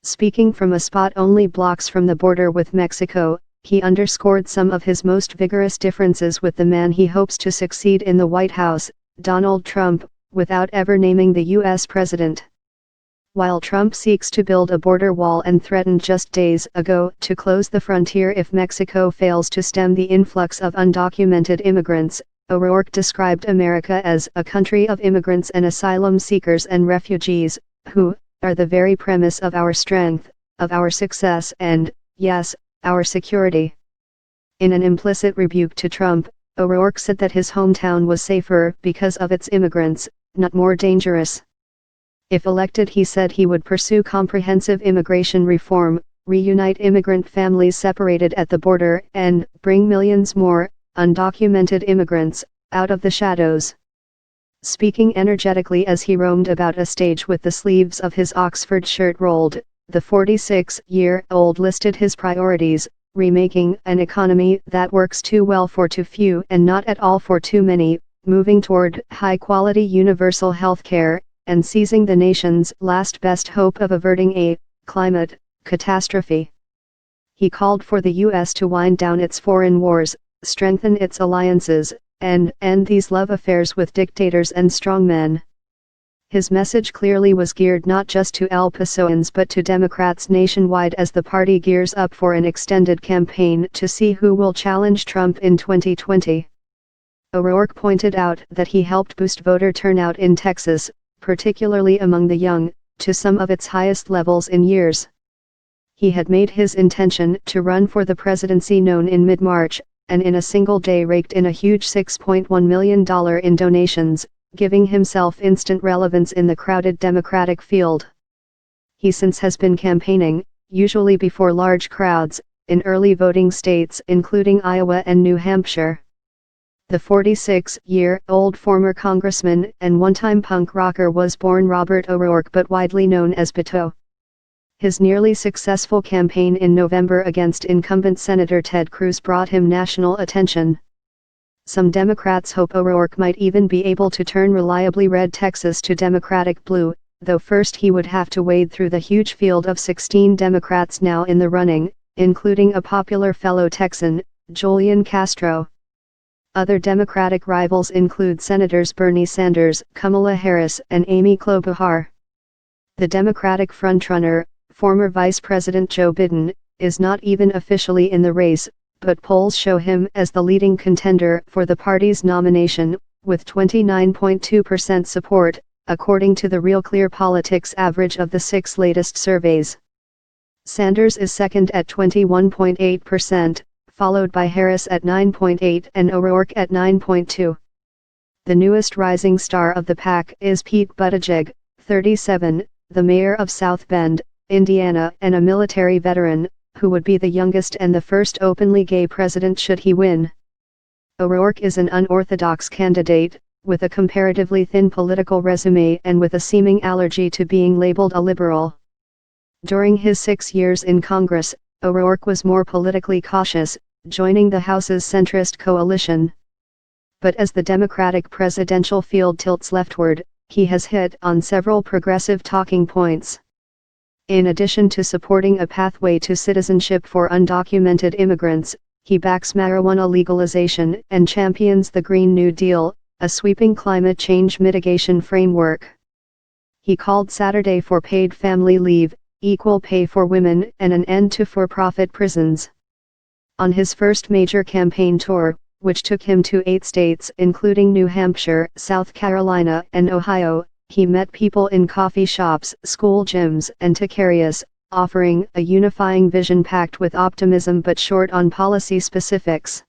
Speaking from a spot only blocks from the border with Mexico, he underscored some of his most vigorous differences with the man he hopes to succeed in the White House, Donald Trump, without ever naming the U.S. president. While Trump seeks to build a border wall and threatened just days ago to close the frontier if Mexico fails to stem the influx of undocumented immigrants, O'Rourke described America as a country of immigrants and asylum seekers and refugees, who are the very premise of our strength, of our success and, yes, our security. In an implicit rebuke to Trump, O'Rourke said that his hometown was safer because of its immigrants, not more dangerous. If elected, he said he would pursue comprehensive immigration reform, reunite immigrant families separated at the border, and bring millions more undocumented immigrants out of the shadows. Speaking energetically as he roamed about a stage with the sleeves of his Oxford shirt rolled, the 46-year-old listed his priorities: remaking an economy that works too well for too few and not at all for too many, moving toward high-quality universal health care, and seizing the nation's last best hope of averting a climate catastrophe. He called for the U.S. to wind down its foreign wars, strengthen its alliances, and end these love affairs with dictators and strongmen. His message clearly was geared not just to El Pasoans but to Democrats nationwide as the party gears up for an extended campaign to see who will challenge Trump in 2020. O'Rourke pointed out that he helped boost voter turnout in Texas, particularly among the young, to some of its highest levels in years. He had made his intention to run for the presidency known in mid-March, and in a single day raked in a huge $6.1 million in donations, giving himself instant relevance in the crowded Democratic field. He since has been campaigning, usually before large crowds, in early voting states including Iowa and New Hampshire. The 46-year-old former congressman and one-time punk rocker was born Robert O'Rourke but widely known as Beto. His nearly successful campaign in November against incumbent Senator Ted Cruz brought him national attention. Some Democrats hope O'Rourke might even be able to turn reliably red Texas to Democratic blue, though first he would have to wade through the huge field of 16 Democrats now in the running, including a popular fellow Texan, Julian Castro. Other Democratic rivals include Senators Bernie Sanders, Kamala Harris, and Amy Klobuchar. The Democratic frontrunner, former Vice President Joe Biden, is not even officially in the race, but polls show him as the leading contender for the party's nomination, with 29.2% support, according to the Real Clear Politics average of the 6 latest surveys. Sanders is second at 21.8%, followed by Harris at 9.8% and O'Rourke at 9.2%. The newest rising star of the pack is Pete Buttigieg, 37, the mayor of South Bend, Indiana, and a military veteran, who would be the youngest and the first openly gay president should he win. O'Rourke is an unorthodox candidate, with a comparatively thin political resume and with a seeming allergy to being labeled a liberal. During his 6 years in Congress, O'Rourke was more politically cautious, joining the House's centrist coalition. But as the Democratic presidential field tilts leftward, he has hit on several progressive talking points. In addition to supporting a pathway to citizenship for undocumented immigrants, he backs marijuana legalization and champions the Green New Deal, a sweeping climate change mitigation framework. He called Saturday for paid family leave, equal pay for women, and an end to for-profit prisons. On his first major campaign tour, which took him to 8 states including New Hampshire, South Carolina, and Ohio, he met people in coffee shops, school gyms, and taquerias, offering a unifying vision packed with optimism but short on policy specifics.